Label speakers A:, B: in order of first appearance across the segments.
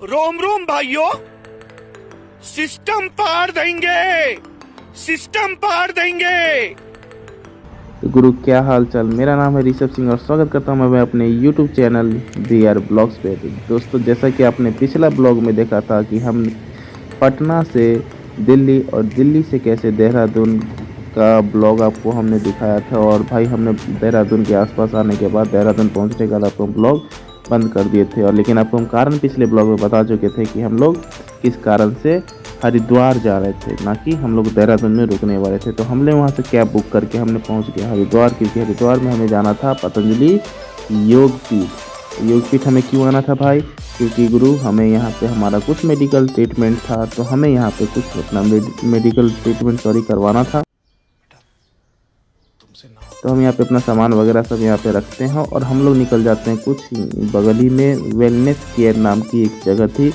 A: रोम रोम भाइयों, सिस्टम पार देंगे, सिस्टम पार देंगे।
B: तो गुरु क्या हाल चाल। मेरा नाम है ऋषभ सिंह और स्वागत करता हूं मैं अपने यूट्यूब चैनल VR ब्लॉग्स पे। तो दोस्तों, जैसा कि आपने पिछला ब्लॉग में देखा था कि हम पटना से दिल्ली और दिल्ली से कैसे देहरादून का ब्लॉग आपको हमने दिखाया था। और भाई हमने देहरादून के आसपास आने के बाद देहरादून पहुंचने के बाद आपको ब्लॉग बंद कर दिए थे। और लेकिन आपको हम कारण पिछले ब्लॉग में बता चुके थे कि हम लोग किस कारण से हरिद्वार जा रहे थे, ना कि हम लोग देहरादून में रुकने वाले थे। तो हमने वहाँ से कैब बुक करके हमने पहुँच गया हरिद्वार, क्योंकि हरिद्वार में हमें जाना था पतंजलि योगपीठ। योगपीठ हमें क्यों आना था भाई? क्योंकि गुरु हमें यहाँ पे हमारा कुछ मेडिकल ट्रीटमेंट था, तो हमें यहाँ पे कुछ अपना मेडिकल ट्रीटमेंट करवाना था। तो हम यहाँ पे अपना सामान वगैरह सब यहाँ पे रखते हैं और हम लोग निकल जाते हैं। कुछ बगल ही में वेलनेस केयर नाम की एक जगह थी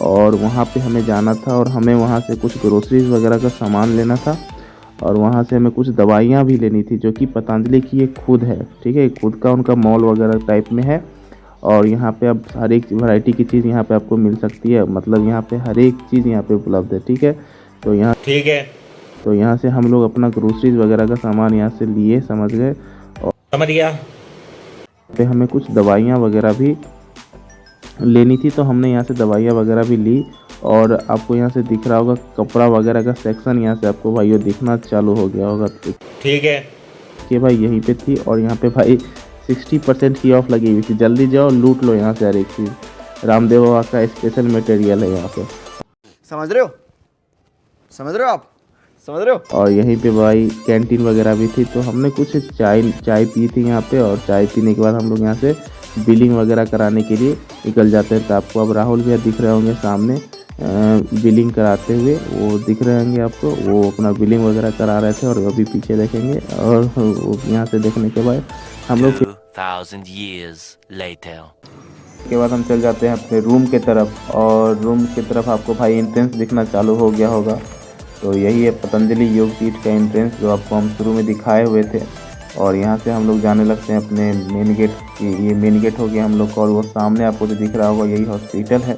B: और वहाँ पे हमें जाना था और हमें वहाँ से कुछ ग्रोसरीज वगैरह का सामान लेना था। और वहाँ से हमें कुछ दवाइयाँ भी लेनी थी, जो कि पतंजलि की एक खुद है, ठीक है, खुद का उनका मॉल वगैरह टाइप में है। और यहाँ पे अब हर एक वैरायटी की चीज़ यहाँ पे आपको मिल सकती है, मतलब यहाँ पे हर एक चीज़ यहाँ पे उपलब्ध है, ठीक है। तो यहाँ से हम लोग अपना ग्रोसरीज वगैरह का सामान यहाँ से लिए, समझ गए। और
A: समझ गया।
B: पे हमें कुछ दवाइयाँ वगैरह भी लेनी थी, तो हमने यहाँ से दवाइयाँ वगैरह भी ली। और आपको यहाँ से दिख रहा होगा कपड़ा वगैरह का सेक्शन, यहाँ से आपको भाई दिखना चालू हो गया होगा,
A: ठीक है
B: कि भाई यहीं पे थी। और यहाँ पे भाई 60% की ऑफ लगी हुई थी। जल्दी जाओ लूट लो यहाँ से हर एक चीज़। रामदेव बाबा का स्पेशल मटेरियल है यहाँ पे,
C: समझ रहे हो? समझ रहे हो आप? समझ रहे हो?
B: और यहीं पे भाई कैंटीन वगैरह भी थी। तो हमने कुछ चाय पी थी यहाँ पे, और चाय पीने के बाद हम लोग यहाँ से बिलिंग वगैरह कराने के लिए निकल जाते हैं। तो आपको अब राहुल भैया दिख रहे होंगे सामने बिलिंग कराते हुए, वो दिख रहे होंगे आपको, वो अपना बिलिंग वगैरह करा रहे थे। और अभी पीछे देखेंगे और यहाँ से देखने के बाद हम लोग
D: 2000 years later
B: के बाद हम चल जाते हैं अपने रूम के तरफ। और रूम की तरफ आपको भाई एंट्रेंस दिखना चालू हो गया होगा। तो यही है पतंजलि योगपीठ का एंट्रेंस, जो आपको हम शुरू में दिखाए हुए थे। और यहाँ से हम लोग जाने लगते हैं अपने मेन गेट की। ये मेन गेट हो गया हम लोग का, और वो सामने आपको जो दिख रहा होगा यही हॉस्पिटल है।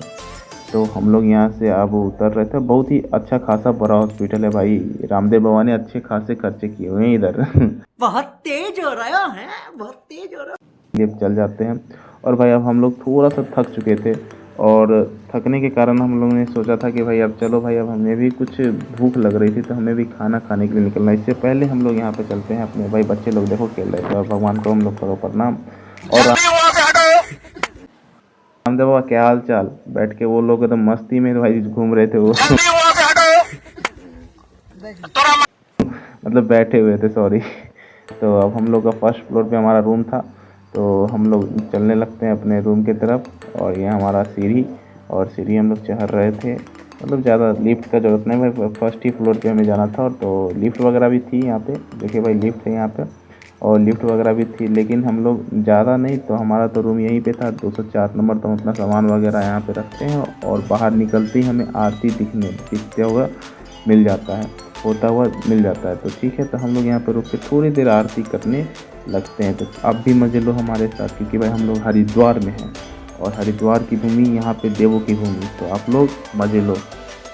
B: तो हम लोग यहाँ से अब उतर रहे थे। बहुत ही अच्छा खासा बड़ा हॉस्पिटल है भाई। रामदेव बाबा ने अच्छे खासे खर्चे किए हुए हैं इधर।
E: बहुत तेज हो रहा है, बहुत तेज हो रहा है।
B: लिए चल जाते हैं। और भाई अब हम लोग थोड़ा सा थक चुके थे, और थकने के कारण हम लोगों ने सोचा था कि भाई अब चलो भाई, अब हमें भी कुछ भूख लग रही थी, तो हमें भी खाना खाने के लिए निकलना। इससे पहले हम लोग यहाँ पे चलते हैं अपने भाई बच्चे लोग देखो खेल रहे थे, और भगवान को हम लोग करो प्रणाम। और रामदेव बाबा क्या हाल चाल, बैठ के वो लोग एकदम मस्ती में भाई घूम रहे थे वो। मतलब बैठे हुए थे, सॉरी। तो अब हम लोग का फर्स्ट फ्लोर पे हमारा रूम था, तो हम लोग चलने लगते हैं अपने रूम की तरफ। और ये हमारा सीढ़ी, और सीढ़ी हम लोग चढ़ रहे थे। मतलब ज़्यादा लिफ्ट का ज़रूरत नहीं भाई, फर्स्ट ही फ्लोर पे हमें जाना था। और तो लिफ्ट वगैरह भी थी यहाँ पे, देखिए भाई लिफ्ट है यहाँ पे, और लिफ्ट वगैरह भी थी। लेकिन हम लोग ज़्यादा नहीं, तो हमारा तो रूम यहीं पे था 204 नंबर। तो हम अपना सामान वगैरह यहाँ पे रखते हैं, और बाहर निकलते ही हमें आरती दिखते हुआ मिल जाता है, होता हुआ मिल जाता है। तो ठीक है, तो हम लोग यहाँ पे रुक के थोड़ी देर आरती करने लगते हैं। तो आप भी मज़े लो हमारे साथ, क्योंकि भाई हम लोग हरिद्वार में हैं, और हरिद्वार की भूमि यहाँ पे देवों की भूमि। तो आप लोग मज़े लो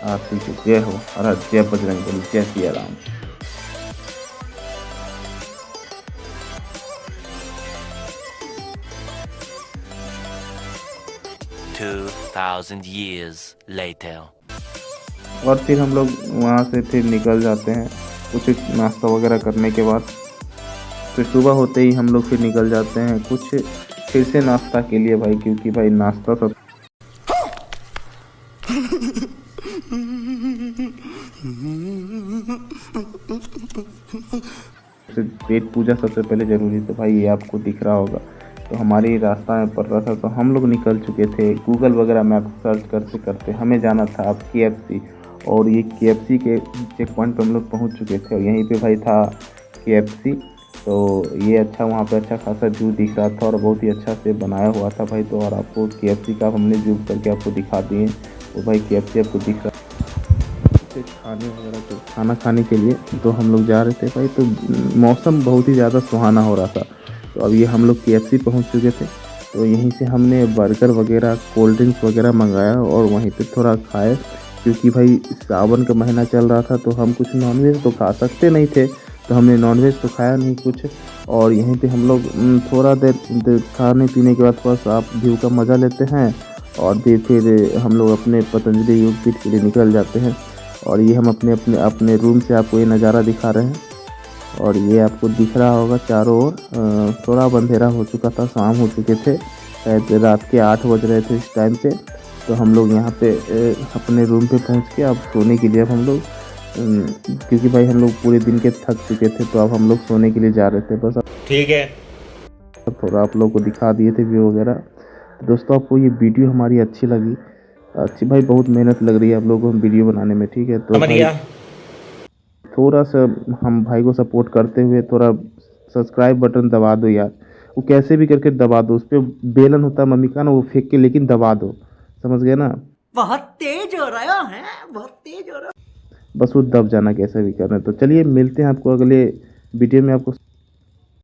B: आरती के। जय हो, हर जय बजरंगबली, जय सिया राम।
D: 2000 years later
B: और फिर हम लोग वहाँ से फिर निकल जाते हैं कुछ नाश्ता वगैरह करने के बाद। फिर सुबह होते ही हम लोग फिर निकल जाते हैं कुछ फिर से नाश्ता के लिए भाई, क्योंकि भाई नाश्ता सब पेट पूजा सबसे पहले ज़रूरी। तो भाई ये आपको दिख रहा होगा, तो हमारी रास्ता में पड़ रहा था, तो हम लोग निकल चुके थे। गूगल वगैरह मैप सर्च करते करते हमें जाना था अब KFC, और ये KFC के चेक पॉइंट पर हम लोग पहुंच चुके थे। और यहीं पे भाई था KFC। तो ये अच्छा, वहाँ पे अच्छा खासा जू दिख रहा था, और बहुत ही अच्छा से बनाया हुआ था भाई। तो और आपको KFC का हमने जूम करके आपको दिखा दिए। तो भाई KFC आपको दिख रहा खाने वगैरह तो खाना खाने के लिए तो हम लोग जा रहे थे भाई। तो मौसम बहुत ही ज़्यादा सुहाना हो रहा था। तो अब ये हम लोग KFC पहुंच चुके थे, तो यहीं से हमने बर्गर वगैरह कोल्ड ड्रिंक्स वगैरह मंगाया और वहीं पे थोड़ा खाए, क्योंकि भाई सावन का महीना चल रहा था तो हम कुछ नॉनवेज तो खा सकते नहीं थे, तो हमने नॉनवेज तो खाया नहीं कुछ। और यहीं पे हम लोग थोड़ा देर खाने पीने के बाद थोड़ा सा आप व्यू का मज़ा लेते हैं और फिर हम लोग अपने पतंजलि योगपीठ के लिए निकल जाते हैं। और ये हम अपने अपने अपने रूम से आपको ये नज़ारा दिखा रहे हैं और ये आपको दिख रहा होगा चारों ओर। थोड़ा अंधेरा हो चुका था, शाम हो चुके थे, शायद रात के 8 बज रहे थे इस टाइम पे। तो हम लोग यहाँ पे अपने रूम पे पहुँच के अब सोने के लिए अब हम लोग क्योंकि भाई हम लोग पूरे दिन के थक चुके थे तो अब हम लोग सोने के लिए जा रहे थे। बस
A: ठीक है।
B: अब थोड़ा आप लोग को दिखा दिए थे व्यू वगैरह। दोस्तों आपको ये वीडियो हमारी अच्छी लगी, अच्छी भाई बहुत मेहनत लग रही है आप लोगों को वीडियो बनाने में, ठीक है। तो
A: समझ
B: भाई
A: गया।
B: थोड़ा सा हम भाई को सपोर्ट करते हुए थोड़ा सब्सक्राइब बटन दबा दो यार, वो कैसे भी करके दबा दो, उस पर बेलन होता है मम्मी का ना, वो फेंक के लेकिन दबा दो, समझ गए ना।
E: बहुत तेज हो रहे हो हैं, बहुत तेज हो रहे हो।
B: बस वो दब जाना कैसे भी करना। तो चलिए मिलते हैं आपको अगले वीडियो में। आपको